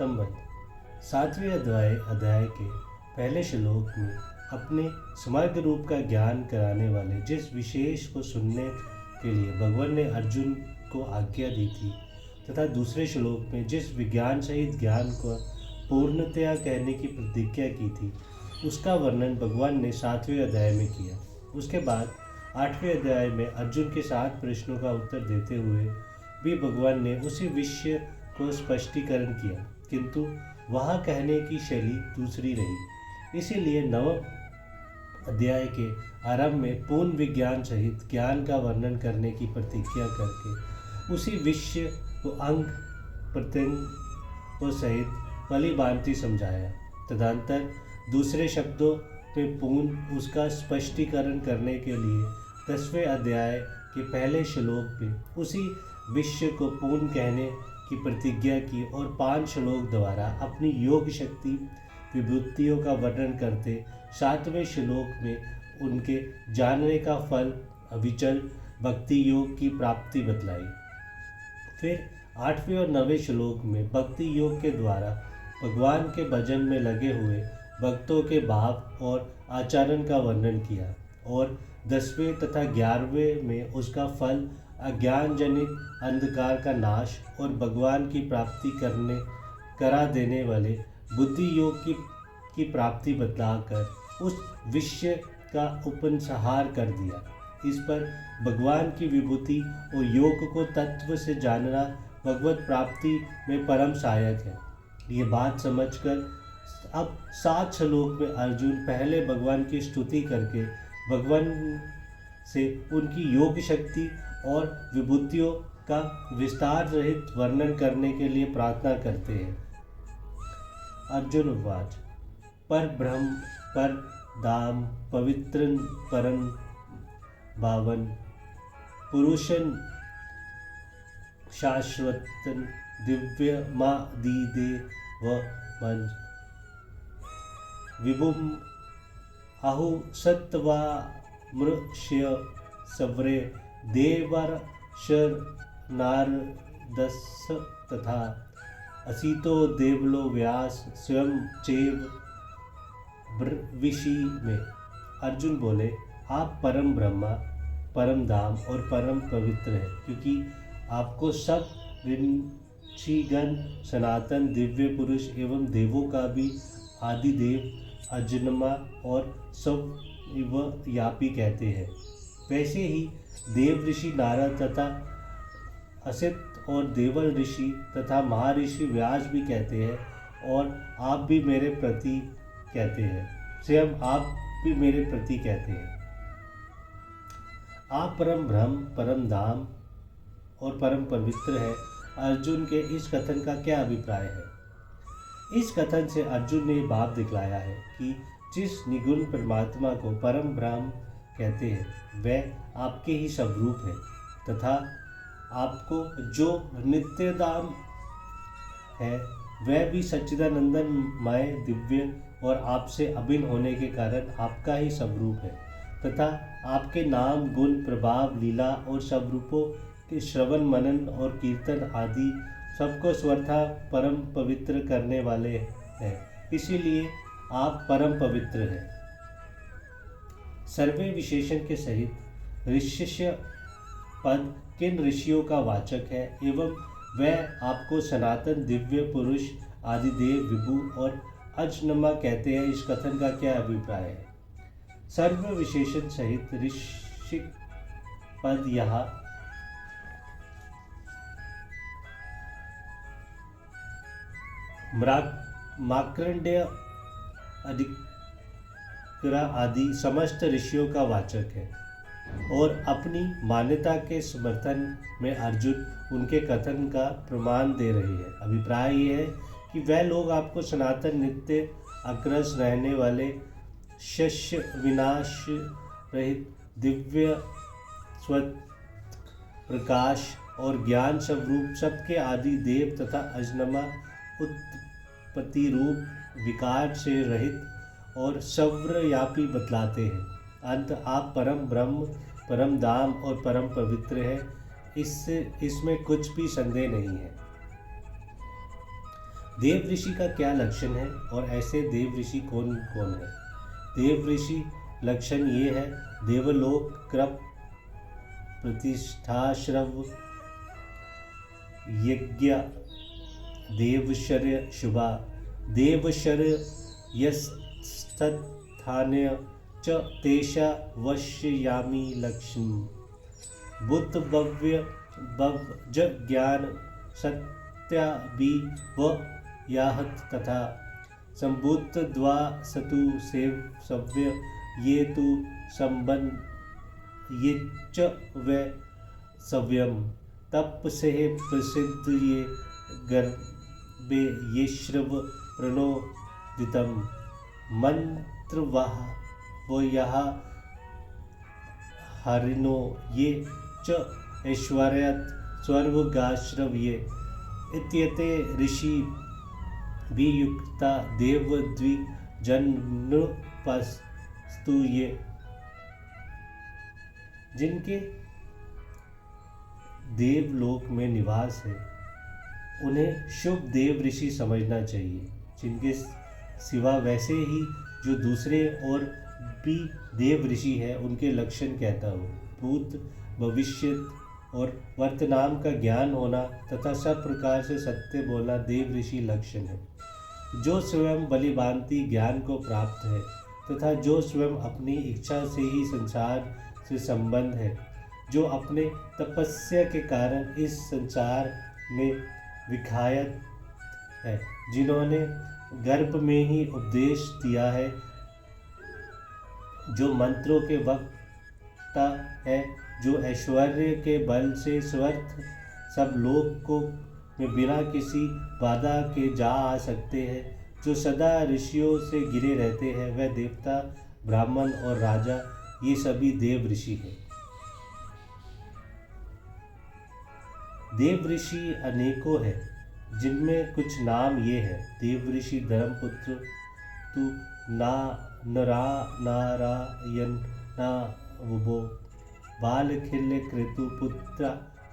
संबंध। 7वें अध्याय के पहले श्लोक में अपने समग्र रूप का ज्ञान कराने वाले जिस विशेष को सुनने के लिए भगवान ने अर्जुन को आज्ञा दी थी तथा दूसरे श्लोक में जिस विज्ञान सहित ज्ञान को पूर्णतया कहने की प्रतिज्ञा की थी उसका वर्णन भगवान ने 7वें अध्याय में किया। उसके बाद 8वें अध्याय में अर्जुन के 7 प्रश्नों का उत्तर देते हुए भी भगवान ने उसी विषय को स्पष्टीकरण किया, किंतु वहाँ कहने की शैली दूसरी रही। इसीलिए 9वें अध्याय के आरंभ में पूर्ण विज्ञान सहित ज्ञान का वर्णन करने की प्रतिज्ञा करके उसी विषय को अंग प्रत्यंगों सहित भली भांति समझाया। तदंतर दूसरे शब्दों में पूर्ण उसका स्पष्टीकरण करने के लिए 10वें अध्याय के पहले श्लोक में उसी विषय को पूर्ण कहने की प्रतिज्ञा की और 5 श्लोक द्वारा अपनी योग शक्ति विभूतियों का वर्णन करते 7वें श्लोक में उनके जानने का फल अविचल भक्ति योग की प्राप्ति बतलाई। फिर 8वें और 9वें श्लोक में भक्ति योग के द्वारा भगवान के भजन में लगे हुए भक्तों के भाव और आचरण का वर्णन किया और 10वें तथा 11वें में उसका फल अज्ञान जनित अंधकार का नाश और भगवान की प्राप्ति करा देने वाले बुद्धि योग की प्राप्ति बतलाकर उस विषय का उपसंहार कर दिया। इस पर भगवान की विभूति और योग को तत्व से जानना भगवत प्राप्ति में परम सहायक है। ये बात समझकर अब 7 श्लोक में अर्जुन पहले भगवान की स्तुति करके भगवान से उनकी योग शक्ति और विभूतियों का विस्तार रहित वर्णन करने के लिए प्रार्थना करते हैं। अर्जुन उवाच पर ब्रह्म पर दाम पवित्र परम भावन पुरुषन शाश्वतन दिव्य मादिदे व मन विभुम आहु सत्वा मृष्य सव्रे देवर शर नारदस तथा असितो देवलो व्यास स्वयं चैव ब्रविषि में। अर्जुन बोले, आप परम ब्रह्मा परम धाम और परम पवित्र हैं, क्योंकि आपको सब ऋषिगण सनातन दिव्य पुरुष एवं देवों का भी आदिदेव अजन्मा और सर्वव्यापी कहते हैं। वैसे ही देव ऋषि नारद तथा असित और देवल ऋषि तथा महर्षि व्यास भी कहते हैं और आप भी मेरे प्रति कहते हैं, स्वयं आप भी मेरे प्रति कहते हैं। आप परम ब्रह्म परम धाम और परम पवित्र है। अर्जुन के इस कथन का क्या अभिप्राय है? इस कथन से अर्जुन ने भाव दिखलाया है कि जिस निगुण परमात्मा को परम ब्रह्म कहते हैं वह आपके ही स्वरूप है तथा आपको जो नित्य धाम है वह भी सच्चिदानंदमय दिव्य और आपसे अभिन्न होने के कारण आपका ही स्वरूप है तथा आपके नाम गुण प्रभाव लीला और स्वरूपों के श्रवण मनन और कीर्तन आदि सबको स्वतः परम पवित्र करने वाले हैं। इसीलिए आप परम पवित्र हैं। सर्वे विशेषण के सहित ऋष्य पद किन ऋषियों का वाचक है एवं वह आपको सनातन दिव्य पुरुष आदिदेव विभु और अजन्मा कहते हैं। इस कथन का क्या अभिप्राय है? सर्व विशेषण सहित ऋषि पद यहाँ मार्कंडेय अधिकरा आदि समस्त ऋषियों का वाचक है और अपनी मान्यता के समर्थन में अर्जुन उनके कथन का प्रमाण दे रही है। अभिप्राय ये है कि वह लोग आपको सनातन नित्य अग्रज रहने वाले शस्य विनाश रहित दिव्य स्वत प्रकाश और ज्ञान स्वरूप सबके आदि देव तथा अजन्मा उत्पत्ति रूप विकार से रहित और सर्वव्यापी बतलाते हैं। अंत आप परम ब्रह्म परम धाम और परम पवित्र है, इसमें कुछ भी संदेह नहीं है। देव ऋषि का क्या लक्षण है और ऐसे देव ऋषि कौन कौन है? देव ऋषि लक्षण ये है: देवलोक, कृप, प्रतिष्ठाश्रव, यज्ञ, देवशर्य शुभा, देवशर्य यस्थान्य च तेषा वश्यामि लक्ष्मी, बुद्ध भव्य भवज ज्ञान सत्याभि व याहत तथा संबुद्ध द्वा सतु सेव सव्य ये तु संबन ये च वे सव्यम, तप से प्रसिद्ध ये गर्भे ये श्रव प्रणोदितम, मंत्रवाह वो यहाँ हरिणो ये च ऐश्वर्यात् स्वर्गाश्रव ये इत्येते ऋषि भी युक्ता देवद्विजनृपस्तु ये। जिनके देवलोक में निवास है उन्हें शुभ देव ऋषि समझना चाहिए। जिनके सिवा वैसे ही जो दूसरे और भी देव ऋषि हैं उनके लक्षण कहता हूँ: भूत, भविष्य और वर्तमान का ज्ञान होना तथा सब प्रकार से सत्य बोलना देव ऋषि लक्षण है। जो स्वयं बलिभांति ज्ञान को प्राप्त है तथा जो स्वयं अपनी इच्छा से ही संसार से संबंध है, जो अपने तपस्या के कारण इस संसार में विखायत है, जिन्होंने गर्भ में ही उपदेश दिया है, जो मंत्रों के वक्ता है, जो ऐश्वर्य के बल से स्वर्ग सब लोक को में बिना किसी बाधा के जा आ सकते हैं, जो सदा ऋषियों से घिरे रहते हैं, वह देवता, ब्राह्मण और राजा ये सभी देव ऋषि हैं। देव ऋषि अनेकों हैं, जिनमें कुछ नाम ये हैं: देव ऋषि धर्मपुत्र तु ना नरा नारायण ना वुभो, बालखिल्य कृतु पुत्र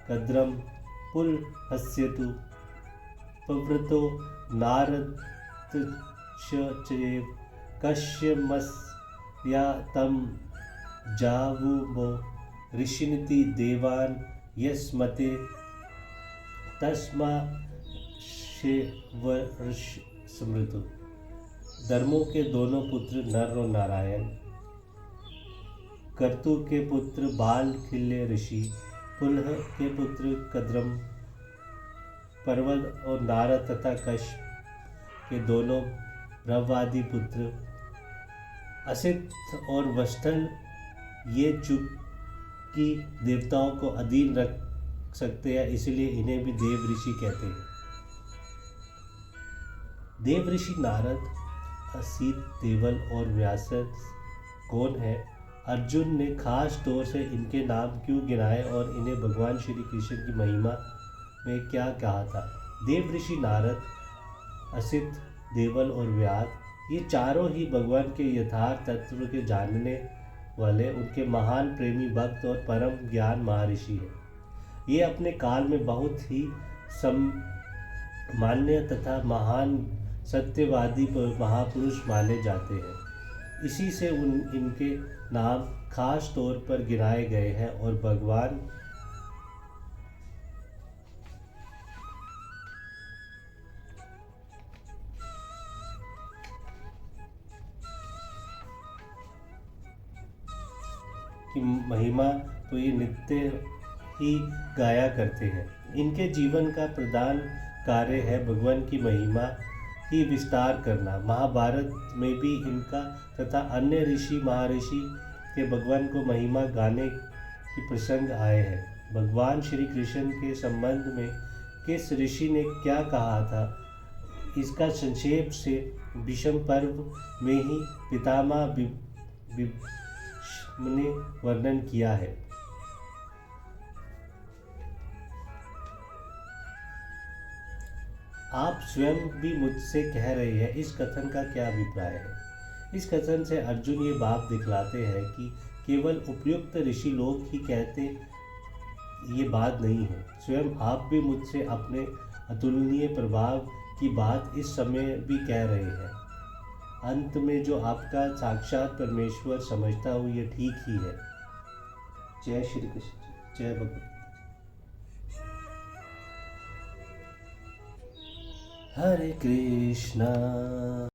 कद्रम पुल हस्यतु, पवृतो नारद चेव कश्यमस्या तम जावुबो, ऋषिनिति देवान यस्मते तस्मा शेवर्ष स्मृतु। धर्मों के दोनों पुत्र नर और नारायण, कर्तु के पुत्र बाल खिल्य ऋषि, पुलह के पुत्र कद्रम, पर्वत और नारद तथा कश्यप के दोनों ब्रह्मवादी पुत्र, असित और वत्सल ये चूंकि देवताओं को अधीन रख सकते हैं, इसलिए इन्हें भी देव ऋषि कहते हैं। देव ऋषि नारद, असित, देवल और व्यास कौन है? अर्जुन ने खास तौर से इनके नाम क्यों गिनाए और इन्हें भगवान श्री कृष्ण की महिमा में क्या कहा था? देव ऋषि नारद, असित, देवल और व्यास ये चारों ही भगवान के यथार्थ तत्व के जानने वाले, उनके महान प्रेमी भक्त और परम ज्ञान महर्षि हैं। ये अपने काल में बहुत ही सम्मान्य तथा महान सत्यवादी महापुरुष माने जाते हैं। इसी से इनके नाम खास तौर पर गिनाए गए हैं और भगवान की महिमा तो ये नित्य ही गाया करते हैं। इनके जीवन का प्रधान कार्य है भगवान की महिमा ही विस्तार करना। महाभारत में भी इनका तथा अन्य ऋषि महर्षि के भगवान को महिमा गाने की प्रसंग आए हैं। भगवान श्री कृष्ण के संबंध में किस ऋषि ने क्या कहा था, इसका संक्षेप से भीष्म पर्व में ही पितामह भीष्म ने वर्णन किया है। आप स्वयं भी मुझसे कह रहे हैं, इस कथन का क्या अभिप्राय है? इस कथन से अर्जुन ये बात दिखलाते हैं कि केवल उपयुक्त ऋषि लोग ही कहते ये बात नहीं है। स्वयं आप भी मुझसे अपने अतुलनीय प्रभाव की बात इस समय भी कह रहे हैं। अंत में जो आपका साक्षात परमेश्वर समझता हूँ ये ठीक ही है। जय श्री कृष्ण, जय भगवान। हरे कृष्णा।